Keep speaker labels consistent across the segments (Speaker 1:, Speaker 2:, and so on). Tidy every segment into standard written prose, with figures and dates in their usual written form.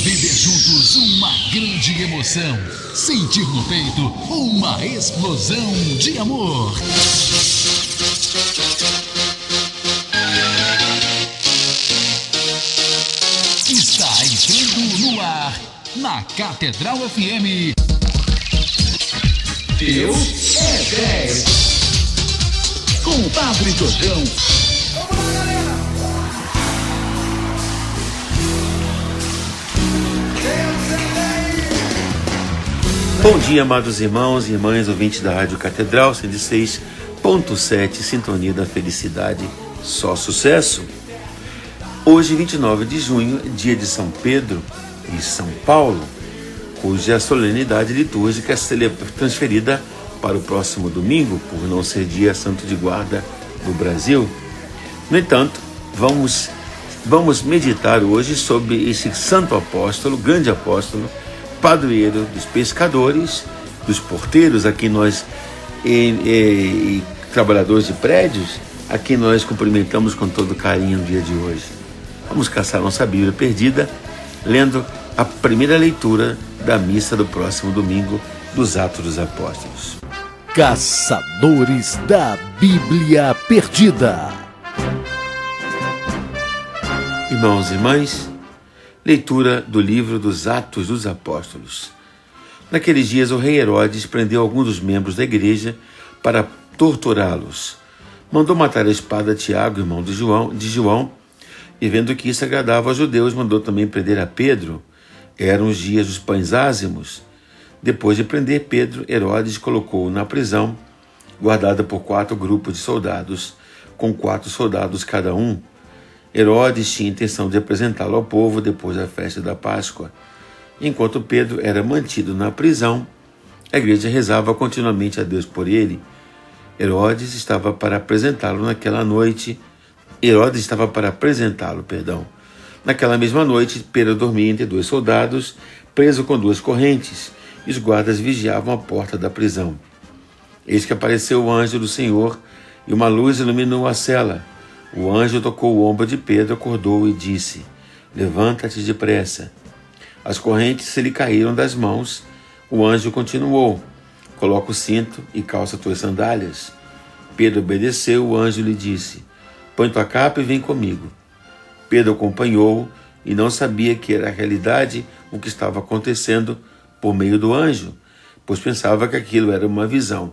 Speaker 1: Viver juntos uma grande emoção. Sentir no peito uma explosão de amor. Está entrando no ar, na Catedral FM. Deus é 10. Com o Padre Jordão.
Speaker 2: Vamos lá, galera!
Speaker 3: Bom dia, amados irmãos e irmãs, ouvintes da Rádio Catedral 106.7, Sintonia da Felicidade, só sucesso. Hoje, 29 de junho, dia de São Pedro e São Paulo, cuja solenidade litúrgica é transferida para o próximo domingo, por não ser dia santo de guarda no Brasil. No entanto, vamos meditar hoje sobre esse santo apóstolo, grande apóstolo, padroeiro dos pescadores, dos porteiros, aqui nós e trabalhadores de prédios, aqui nós cumprimentamos com todo carinho no dia de hoje. Vamos caçar nossa Bíblia perdida, lendo a primeira leitura da missa do próximo domingo dos Atos dos Apóstolos.
Speaker 1: Caçadores da Bíblia Perdida.
Speaker 3: Irmãos e irmãs, leitura do livro dos Atos dos Apóstolos. Naqueles dias, o rei Herodes prendeu alguns dos membros da igreja para torturá-los. Mandou matar a espada Tiago, irmão de João, e vendo que isso agradava aos judeus, mandou também prender a Pedro. Eram os dias dos pães ázimos. Depois de prender Pedro, Herodes colocou-o na prisão, guardada por 4 grupos de soldados, com 4 soldados cada um. Herodes tinha intenção de apresentá-lo ao povo depois da festa da Páscoa. Enquanto Pedro era mantido na prisão, a igreja rezava continuamente a Deus por ele. Herodes estava para apresentá-lo. Naquela mesma noite, Pedro dormia entre 2 soldados, preso com 2 correntes, e os guardas vigiavam a porta da prisão. Eis que apareceu o anjo do Senhor, e uma luz iluminou a cela. O anjo tocou o ombro de Pedro, acordou e disse: "Levanta-te depressa." As correntes se lhe caíram das mãos. O anjo continuou: "Coloca o cinto e calça tuas sandálias." Pedro obedeceu. O anjo lhe disse: "Põe tua capa e vem comigo." Pedro acompanhou e não sabia que era realidade o que estava acontecendo por meio do anjo, pois pensava que aquilo era uma visão.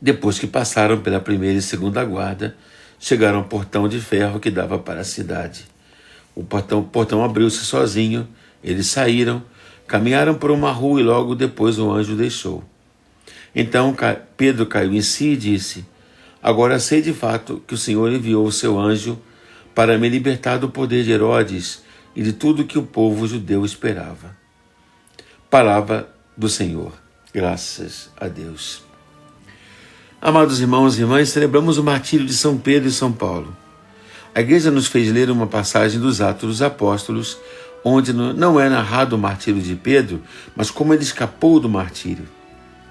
Speaker 3: Depois que passaram pela primeira e segunda guarda, chegaram ao portão de ferro que dava para a cidade. O portão abriu-se sozinho, eles saíram, caminharam por uma rua e logo depois o anjo deixou. Então Pedro caiu em si e disse: "Agora sei de fato que o Senhor enviou o seu anjo para me libertar do poder de Herodes e de tudo que o povo judeu esperava." Palavra do Senhor. Graças a Deus. Amados irmãos e irmãs, celebramos o martírio de São Pedro e São Paulo. A igreja nos fez ler uma passagem dos Atos dos Apóstolos, onde não é narrado o martírio de Pedro, mas como ele escapou do martírio.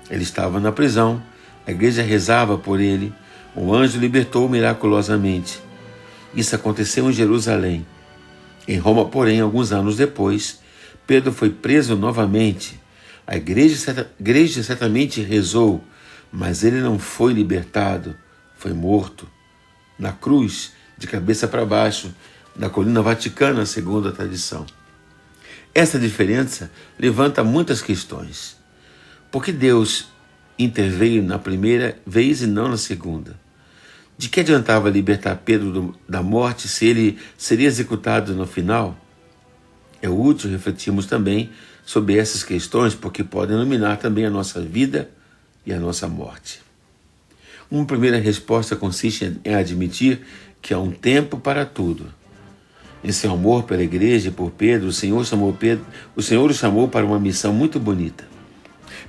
Speaker 3: Ele estava na prisão, a igreja rezava por ele, o anjo libertou-o miraculosamente. Isso aconteceu em Jerusalém. Em Roma, porém, alguns anos depois, Pedro foi preso novamente. A igreja certamente rezou, mas ele não foi libertado, foi morto na cruz, de cabeça para baixo, na colina Vaticana, segundo a tradição. Essa diferença levanta muitas questões. Por que Deus interveio na primeira vez e não na segunda? De que adiantava libertar Pedro da morte se ele seria executado no final? É útil refletirmos também sobre essas questões, porque podem iluminar também a nossa vida e a nossa morte. Uma primeira resposta consiste em admitir que há um tempo para tudo. Em seu amor pela igreja e por Pedro, o Senhor o chamou para uma missão muito bonita.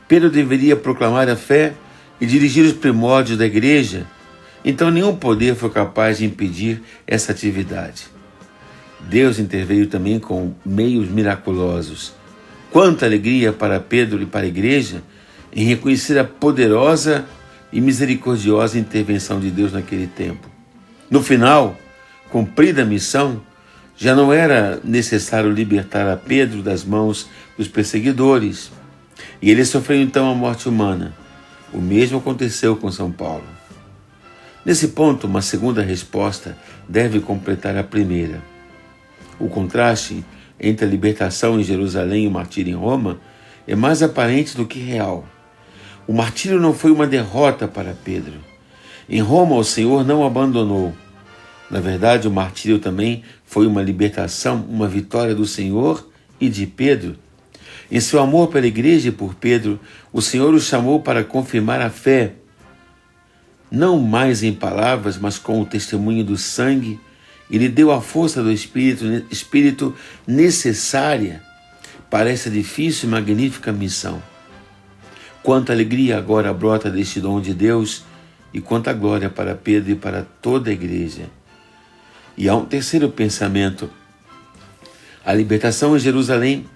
Speaker 3: Pedro deveria proclamar a fé e dirigir os primórdios da igreja, então nenhum poder foi capaz de impedir essa atividade. Deus interveio também com meios miraculosos. Quanta alegria para Pedro e para a igreja em reconhecer a poderosa e misericordiosa intervenção de Deus naquele tempo. No final, cumprida a missão, Já não era necessário libertar a Pedro das mãos dos perseguidores, e ele sofreu então a morte humana. O mesmo aconteceu com São Paulo. Nesse ponto, uma segunda resposta deve completar a primeira. O contraste entre a libertação em Jerusalém e o martírio em Roma é mais aparente do que real. O martírio não foi uma derrota para Pedro. Em Roma, o Senhor não o abandonou. Na verdade, o martírio também foi uma libertação, uma vitória do Senhor e de Pedro. Em seu amor pela igreja e por Pedro, o Senhor o chamou para confirmar a fé, não mais em palavras, mas com o testemunho do sangue, e lhe deu a força do Espírito necessária para essa difícil e magnífica missão. Quanta alegria agora brota deste dom de Deus e quanta glória para Pedro e para toda a igreja. E há um terceiro pensamento. A libertação em Jerusalém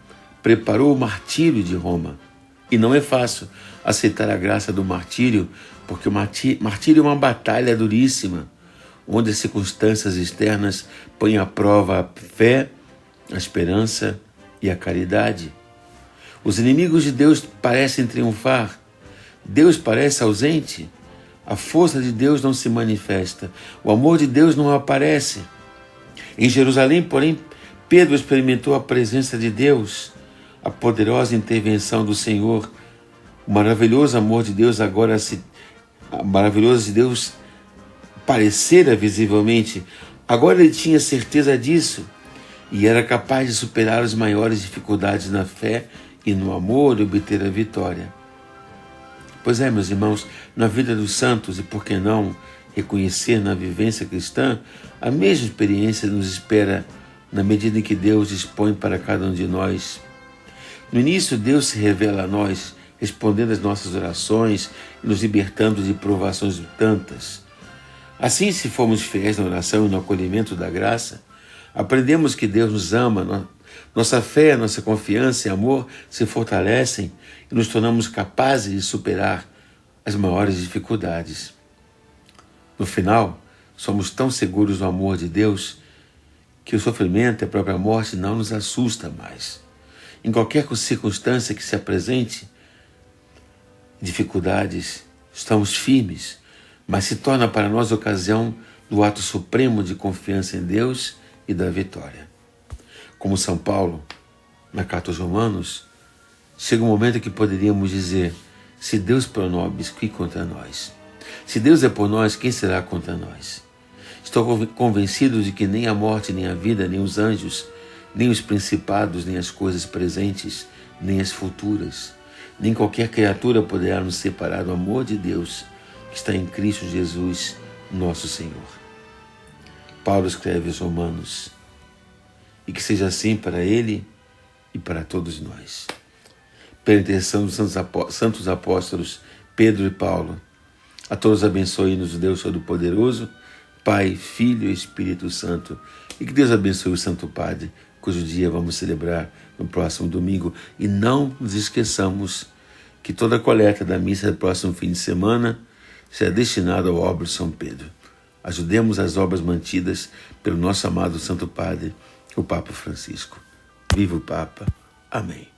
Speaker 3: preparou o martírio de Roma. E não é fácil aceitar a graça do martírio, porque o martírio é uma batalha duríssima, onde as circunstâncias externas põem à prova a fé, a esperança e a caridade. Os inimigos de Deus parecem triunfar, Deus parece ausente, a força de Deus não se manifesta, o amor de Deus não aparece. Em Jerusalém, porém, Pedro experimentou a presença de Deus, a poderosa intervenção do Senhor, o maravilhoso amor de Deus maravilhoso de Deus parecera visivelmente. Agora ele tinha certeza disso e era capaz de superar as maiores dificuldades na fé e no amor e obter a vitória. Pois é, meus irmãos, na vida dos santos, e por que não reconhecer na vivência cristã, a mesma experiência nos espera na medida em que Deus dispõe para cada um de nós. No início, Deus se revela a nós, respondendo às nossas orações e nos libertando de provações tantas. Assim, se formos fiéis na oração e no acolhimento da graça, aprendemos que Deus nos ama, nossa fé, nossa confiança e amor se fortalecem e nos tornamos capazes de superar as maiores dificuldades. No final, somos tão seguros do amor de Deus que o sofrimento e a própria morte não nos assusta mais. Em qualquer circunstância que se apresente, dificuldades, estamos firmes, mas se torna para nós ocasião do ato supremo de confiança em Deus e da vitória. Como São Paulo, na carta aos Romanos, chega um momento em que poderíamos dizer: se Deus por nós, que contra nós? Se Deus é por nós, quem será contra nós? Estou convencido de que nem a morte, nem a vida, nem os anjos, nem os principados, nem as coisas presentes, nem as futuras, nem qualquer criatura poderá nos separar do amor de Deus que está em Cristo Jesus, nosso Senhor. Paulo escreve aos Romanos, e que seja assim para ele e para todos nós. Pela intercessão dos santos apóstolos Pedro e Paulo, a todos abençoe-nos o Deus Todo-Poderoso, Pai, Filho e Espírito Santo, e que Deus abençoe o Santo Padre, cujo dia vamos celebrar no próximo domingo. E não nos esqueçamos que toda a coleta da missa do próximo fim de semana será destinada ao obra de São Pedro. Ajudemos as obras mantidas pelo nosso amado Santo Padre, o Papa Francisco. Viva o Papa. Amém.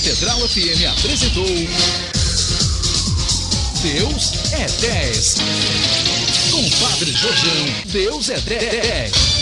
Speaker 1: Catedral FM apresentou Deus é 10. Com Padre Jorjão, Deus é 10.